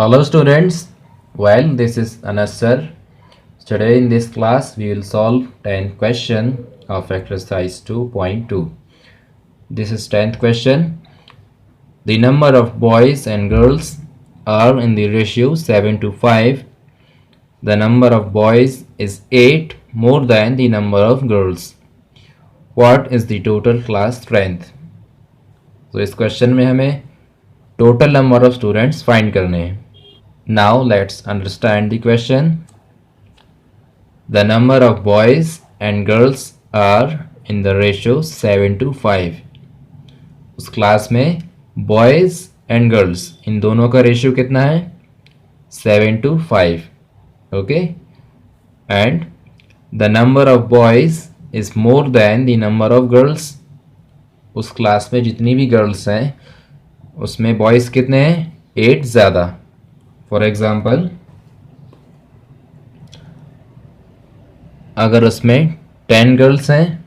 Hello students, well this is Anas sir. Today in this class we will solve 10th question of exercise 2.2. This is 10th question. The number of boys and girls are in the ratio 7 to 5. The number of boys is 8 more than the number of girls. What is the total class strength? तो इस question में हमें total number of students find करने हैं. Now let's understand the question. The number of boys and girls are in the ratio 7 to 5. उस class में boys and girls इन दोनों का रेशियो कितना है 7 to 5. Okay, and the number of boys is more than the number of girls. उस class में जितनी भी गर्ल्स हैं उसमें बॉयज़ कितने हैं 8 ज़्यादा. फॉर एग्जाम्पल अगर उसमें 10 गर्ल्स हैं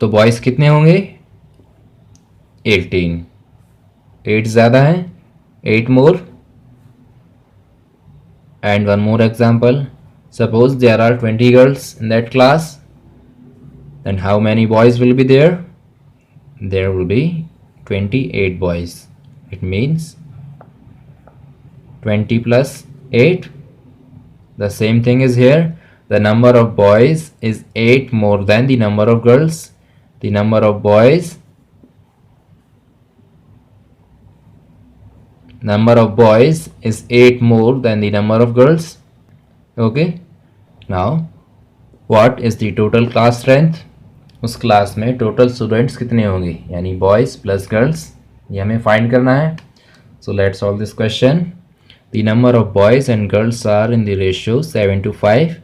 तो बॉयज़ कितने होंगे 18. 8 ज़्यादा है 8 more. And one more example, suppose there are 20 girls in that class, then how many boys will be there? There will be 28 boys. It means 20 plus 8. The same thing is here. The number of boys is 8 more than the number of girls. The number of boys is 8 more than the number of girls. Okay, now what is the total class strength? उस class में total students कितने होंगे यानी boys plus girls, ये हमें find करना है. So let's solve this question. The number of boys and girls are in the ratio 7 to 5.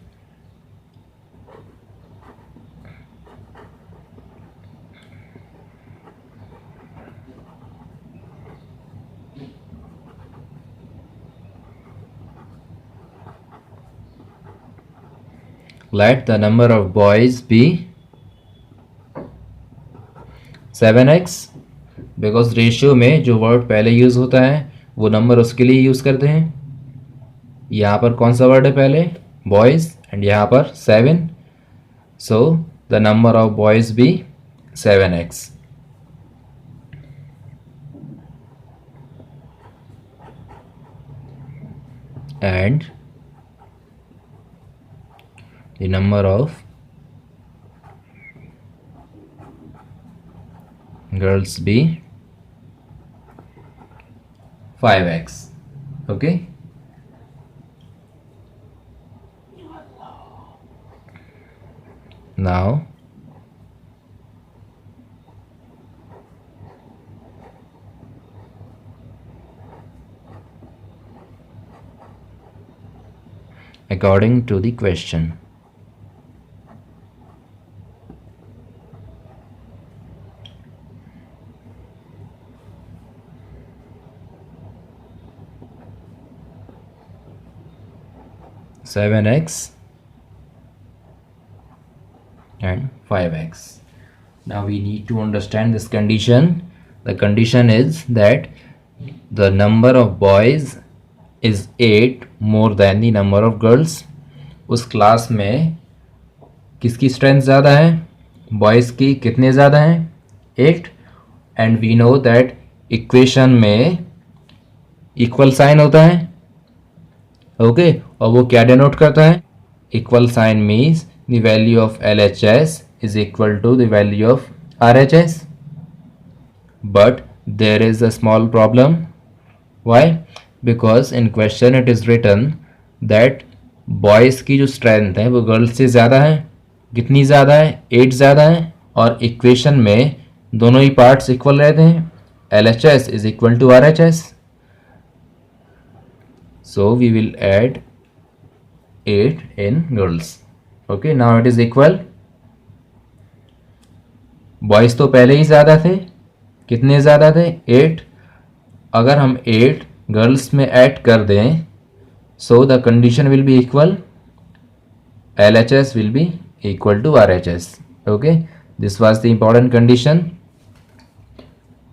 Let the number of boys be 7x. Because ratio में जो word पहले यूज़ होता है वो नंबर उसके लिए यूज़ करते हैं. यहाँ पर कौन सा वर्ड है पहले बॉयज़ एंड यहाँ पर 7. So the number of boys भी 7x. And the number of girls be 5x. Okay, now according to the question, seven x and 5x. Now we need to understand this condition. The condition is that the number of boys is 8 more than the number of girls. उस class में किसकी strength ज़्यादा है boys की. कितने ज़्यादा हैं 8. And we know that equation में इक्वल साइन होता है. ओके, और वो क्या डिनोट करता है equal sign means the value of LHS is equal to the value of RHS. But there is a small problem. Why? Because in question it is written that boys की जो strength है वो girls से ज़्यादा है. कितनी ज़्यादा है 8 ज़्यादा है. और इक्वेशन में दोनों ही पार्ट्स इक्वल रहते हैं. LHS is equal to RHS. So we will add 8 in girls. Okay, now it is equal. Boys तो पहले ही ज़्यादा थे. कितने ज़्यादा थे 8. अगर हम 8 गर्ल्स में ऐड कर दें so the condition will be equal. LHS will be equal to RHS. Okay, this was the important condition.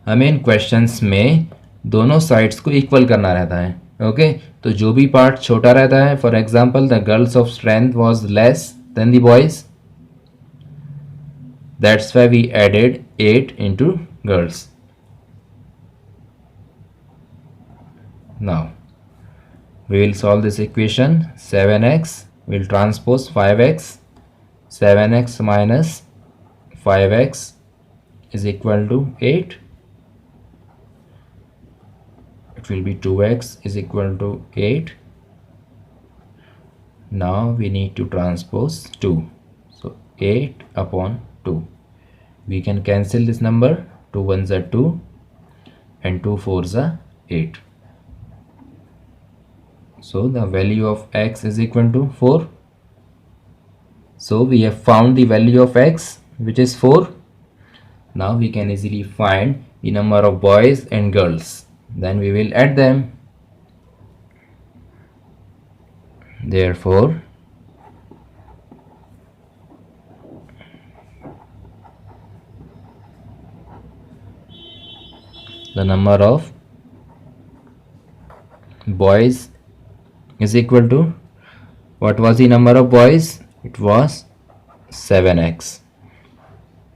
हमें इन क्वेश्चंस में दोनों साइड्स को इक्वल करना रहता है. ओके, तो जो भी पार्ट छोटा रहता है, for example the girls of strength was less than the boys, that's why we added 8 into girls. Now we will solve this equation. 7x will transpose 5x. 7x minus 5x is equal to 8. It will be 2x is equal to 8. Now we need to transpose 2. So 8 upon 2. We can cancel this number. 2 ones are 2 and 2 fours are 8. So the value of x is equal to 4. So we have found the value of x, which is 4. Now we can easily find the number of boys and girls. Then we will add them. Therefore the number of boys is equal to, what was the number of boys? It was 7x.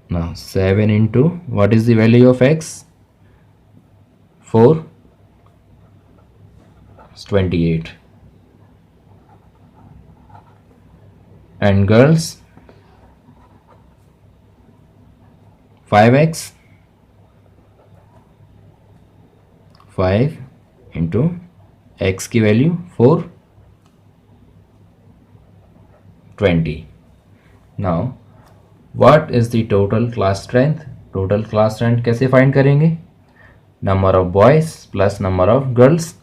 Now 7 into, what is the value of x? 4 is 28. And girls, 5x. 5 into x की value 4, 20. Now what is the total class strength? Total class strength कैसे find करेंगे? Number of boys plus number of girls.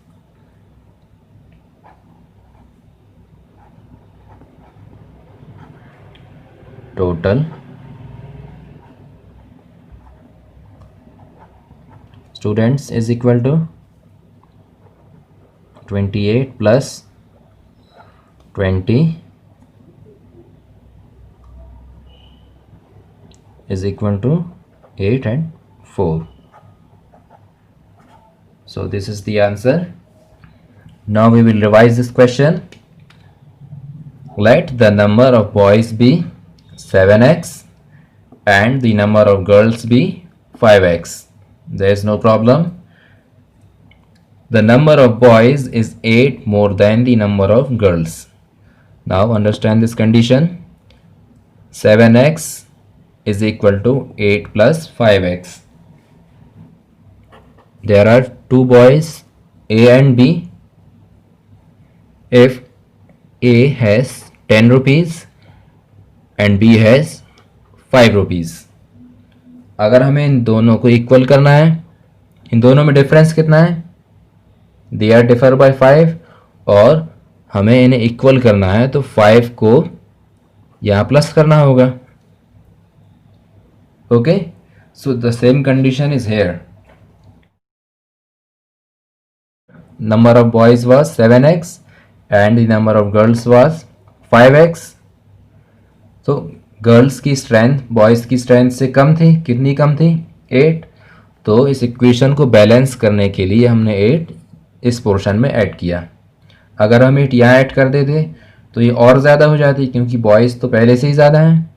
Total students is equal to 28 plus 20 is equal to 8 and 4. So this is the answer. Now we will revise this question. Let the number of boys be 7x and the number of girls be 5x. There is no problem. The number of boys is 8 more than the number of girls. Now understand this condition. 7x is equal to 8 plus 5x. There are two boys, A and B. If A has 10 rupees and B has 5 rupees. अगर हमें इन दोनों को equal करना है, इन दोनों में difference कितना है? दे आर डिफर बाय 5 और हमें इन्हें इक्वल करना है तो 5 को यहाँ प्लस करना होगा. Okay, so the same condition is here. Number of boys was 7x and the number of girls was 5x. तो गर्ल्स की स्ट्रेंथ बॉयज़ की स्ट्रेंथ से कम थी. कितनी कम थी? 8. तो इस इक्वेशन को बैलेंस करने के लिए हमने 8 इस पोर्शन में ऐड किया. अगर हम 8 यहाँ ऐड कर देते तो ये और ज़्यादा हो जाती, क्योंकि बॉयज़ तो पहले से ही ज़्यादा हैं.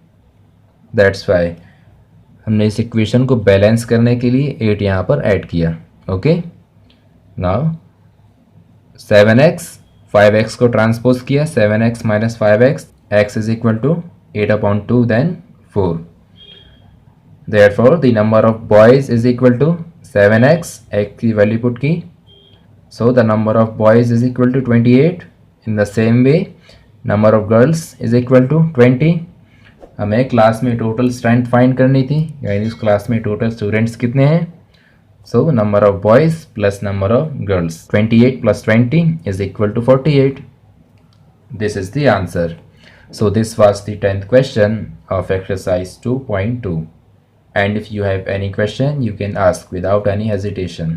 दैट्स वाई हमने इस इक्वेशन को बैलेंस करने के लिए 8 यहाँ पर ऐड किया. ओके, नाउ 7x 5x को ट्रांसपोज किया. 7x minus 5x, x is equal to 8 upon 2 then 4. Therefore the number of boys is equal to 7x. x की वैल्यू पुट की, so the number of boys is equal to 28. In the same way number of girls is equal to 20. हमें class में total strength find करनी थी, यानी उस class में total students कितने हैं. So number of boys plus number of girls. 28 plus 20 is equal to 48. This is the answer. So this was the 10th question of exercise 2.2. And if you have any question, you can ask without any hesitation.